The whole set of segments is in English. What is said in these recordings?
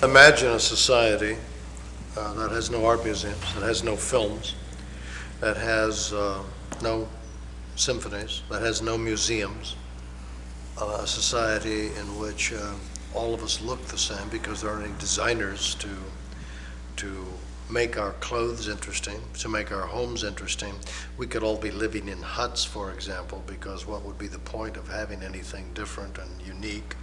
Imagine a society that has no art museums, that has no films, that has no symphonies, that has no museums, a society in which all of us look the same because there aren't any designers to make our clothes interesting, to make our homes interesting. We could all be living in huts, for example, because what would be the point of having anything different and unique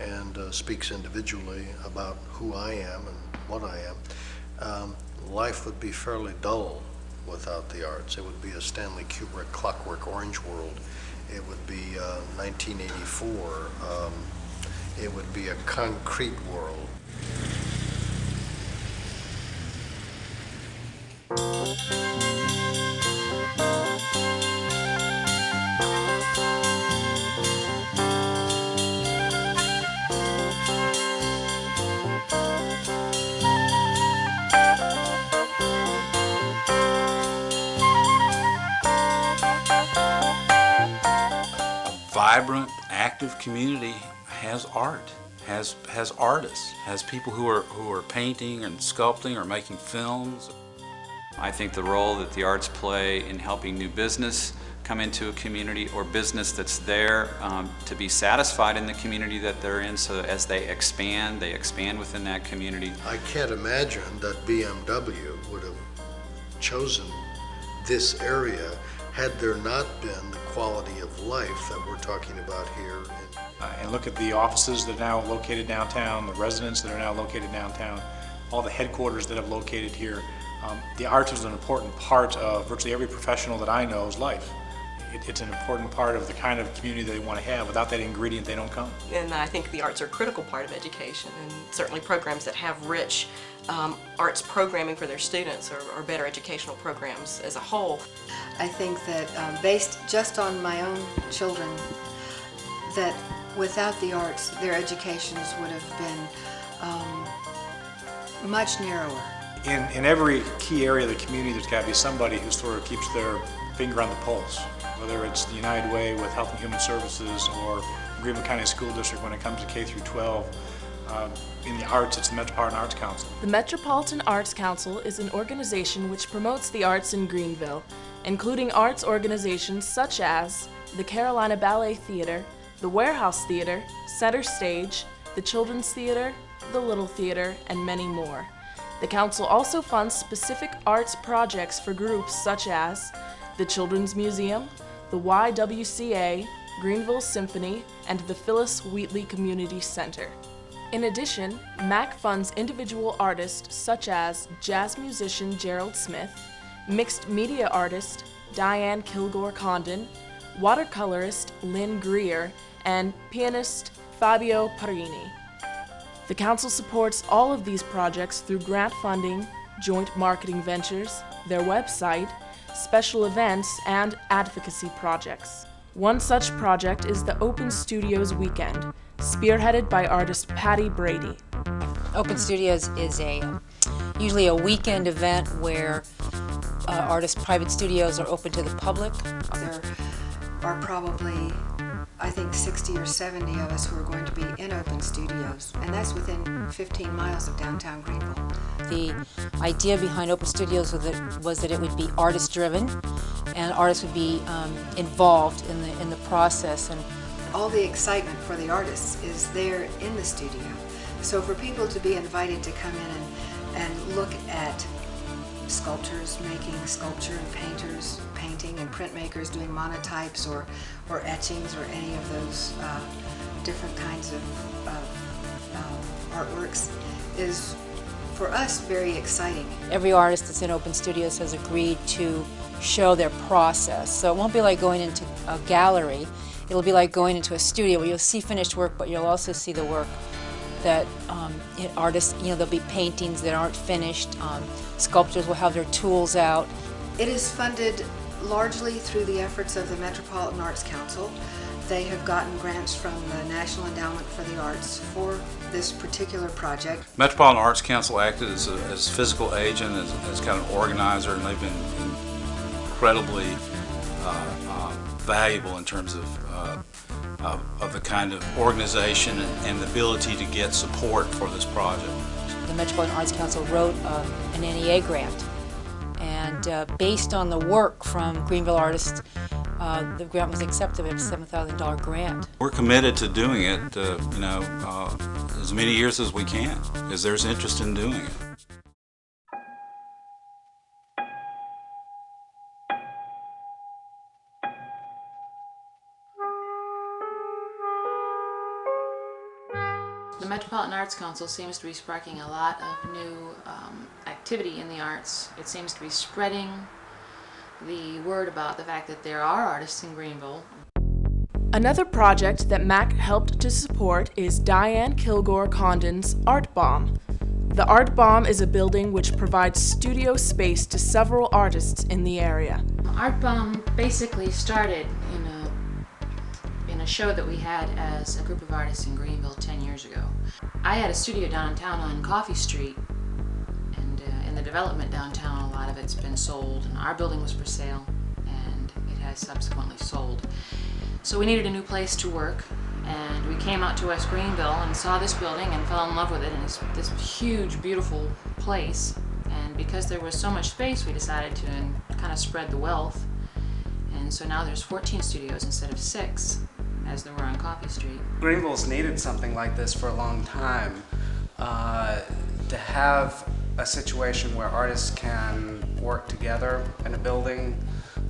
and speaks individually about who I am and what I am. Life would be fairly dull without the arts. It would be a Stanley Kubrick Clockwork Orange world. It would be 1984. It would be a concrete world. Vibrant, active community has art, has artists, has people who are painting and sculpting or making films. I think the role that the arts play in helping new business come into a community or business that's there to be satisfied in the community that they're in, so that as they expand within that community. I can't imagine that BMW would have chosen this area had there not been the quality of life that we're talking about here. And look at the offices that are now located downtown, the residents that are now located downtown, all the headquarters that have located here. The arts is an important part of virtually every professional that I know's life. It's an important part of the kind of community they want to have. Without that ingredient, they don't come. And I think the arts are a critical part of education, and certainly programs that have rich arts programming for their students are better educational programs as a whole. I think that based just on my own children, that without the arts, their educations would have been much narrower. In every key area of the community, there's got to be somebody who sort of keeps their finger on the pulse, whether it's the United Way with Health and Human Services or Greenville County School District when it comes to K through 12. In the arts, it's the Metropolitan Arts Council. The Metropolitan Arts Council is an organization which promotes the arts in Greenville, including arts organizations such as the Carolina Ballet Theater, the Warehouse Theater, Center Stage, the Children's Theater, the Little Theater, and many more. The Council also funds specific arts projects for groups such as the Children's Museum, the YWCA, Greenville Symphony, and the Phyllis Wheatley Community Center. In addition, MAC funds individual artists such as jazz musician Gerald Smith, mixed media artist Diane Kilgore-Condon, watercolorist Lynn Greer, and pianist Fabio Parini. The Council supports all of these projects through grant funding, joint marketing ventures, their website, special events, and advocacy projects. One such project is the Open Studios Weekend, spearheaded by artist Patty Brady. Open Studios is usually a weekend event where artists' private studios are open to the public. There are probably, I think, 60 or 70 of us who are going to be in open studios, and that's within 15 miles of downtown Greenville. The idea behind Open Studios was that it would be artist-driven, and artists would be involved in the process. And all the excitement for the artists is there in the studio. So for people to be invited to come in and look at sculptors making sculpture and painters painting and printmakers doing monotypes or etchings or any of those different kinds of artworks is for us very exciting. Every artist that's in Open Studios has agreed to show their process. So it won't be like going into a gallery. It'll be like going into a studio where you'll see finished work, but you'll also see the work that artists, there'll be paintings that aren't finished. Sculptors will have their tools out. It is funded largely through the efforts of the Metropolitan Arts Council. They have gotten grants from the National Endowment for the Arts for this particular project. Metropolitan Arts Council acted as physical agent, as kind of organizer, and they've been incredibly valuable in terms of the kind of organization and the ability to get support for this project. the Metropolitan Arts Council wrote an NEA grant. And based on the work from Greenville artists, the grant was accepted. It was a $7,000 grant. We're committed to doing it, as many years as we can, because there's interest in doing it. The Metropolitan Arts Council seems to be sparking a lot of new activity in the arts. It seems to be spreading the word about the fact that there are artists in Greenville. Another project that MAC helped to support is Diane Kilgore Condon's Art Bomb. The Art Bomb is a building which provides studio space to several artists in the area. Art Bomb basically started in a show that we had as a group of artists in Greenville 10 years ago. I had a studio downtown on Coffee Street, and in the development downtown, a lot of it's been sold, and our building was for sale, and it has subsequently sold. So we needed a new place to work, and we came out to West Greenville and saw this building and fell in love with it, and it's this huge, beautiful place. And because there was so much space, we decided to kind of spread the wealth. And so now there's 14 studios instead of 6, as there were on Coffee Street. Greenville's needed something like this for a long time. To have a situation where artists can work together in a building,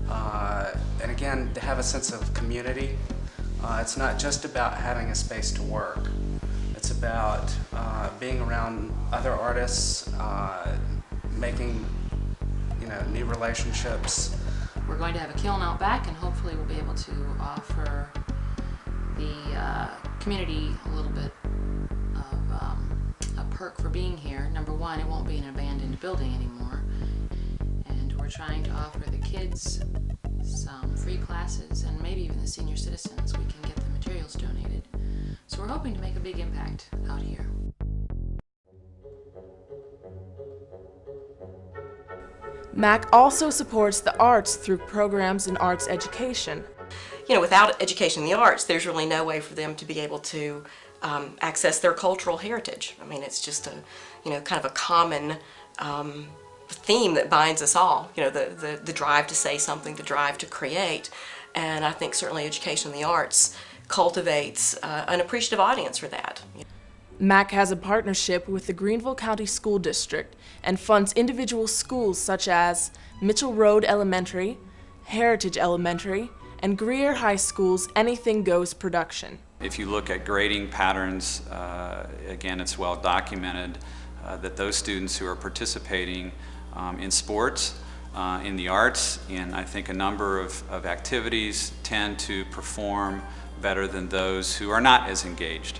and again, to have a sense of community. It's not just about having a space to work. It's about being around other artists, making new relationships. We're going to have a kiln out back, and hopefully we'll be able to offer the community a little bit of a perk for being here. Number one, it won't be an abandoned building anymore. And we're trying to offer the kids some free classes, and maybe even the senior citizens, we can get the materials donated. So we're hoping to make a big impact out here. MAC also supports the arts through programs in arts education. Without education in the arts, there's really no way for them to be able to access their cultural heritage. I mean, it's just a, kind of a common theme that binds us all. The drive to say something, the drive to create. And I think certainly education in the arts cultivates an appreciative audience for that. MAC has a partnership with the Greenville County School District and funds individual schools such as Mitchell Road Elementary, Heritage Elementary, and Greer High School's Anything Goes production. If you look at grading patterns, again, it's well documented that those students who are participating in sports, in the arts, in I think a number of activities tend to perform better than those who are not as engaged.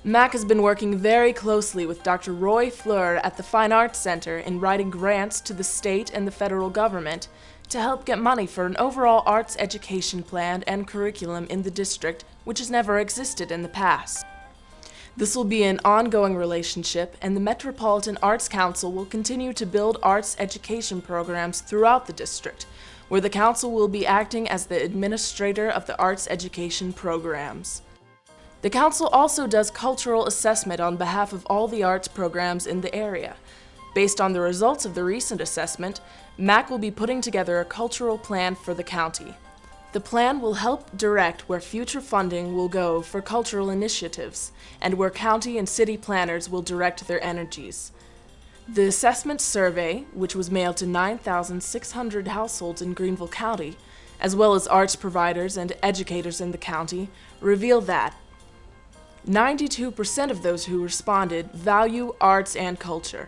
MAC has been working very closely with Dr. Roy Fleur at the Fine Arts Center in writing grants to the state and the federal government to help get money for an overall arts education plan and curriculum in the district, which has never existed in the past. This will be an ongoing relationship, and the Metropolitan Arts Council will continue to build arts education programs throughout the district, where the council will be acting as the administrator of the arts education programs. The council also does cultural assessment on behalf of all the arts programs in the area. Based on the results of the recent assessment, MAC will be putting together a cultural plan for the county. The plan will help direct where future funding will go for cultural initiatives and where county and city planners will direct their energies. The assessment survey, which was mailed to 9,600 households in Greenville County, as well as arts providers and educators in the county, revealed that 92% of those who responded value arts and culture.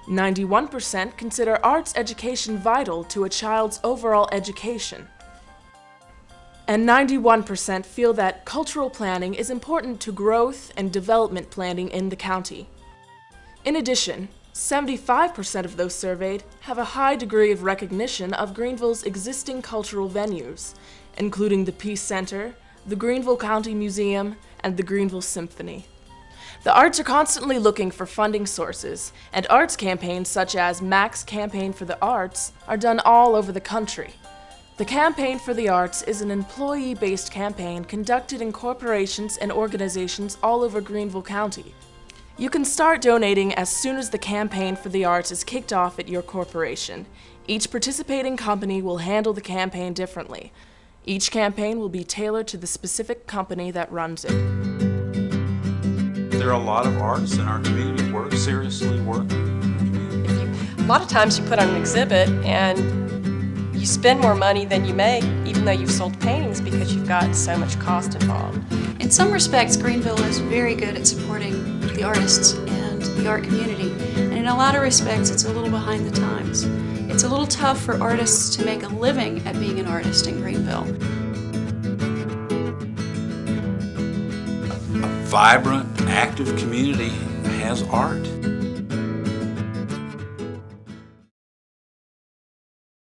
91% consider arts education vital to a child's overall education. And 91% feel that cultural planning is important to growth and development planning in the county. In addition, 75% of those surveyed have a high degree of recognition of Greenville's existing cultural venues, including the Peace Center, the Greenville County Museum, and the Greenville Symphony. The arts are constantly looking for funding sources, and arts campaigns such as MAC's Campaign for the Arts are done all over the country. The Campaign for the Arts is an employee-based campaign conducted in corporations and organizations all over Greenville County. You can start donating as soon as the campaign for the arts is kicked off at your corporation. Each participating company will handle the campaign differently. Each campaign will be tailored to the specific company that runs it. There are a lot of artists in our community seriously working. A lot of times you put on an exhibit and you spend more money than you make, even though you've sold paintings, because you've got so much cost involved. In some respects, Greenville is very good at supporting the artists and the art community. And in a lot of respects, it's a little behind the times. It's a little tough for artists to make a living at being an artist in Greenville. A vibrant, active community has art.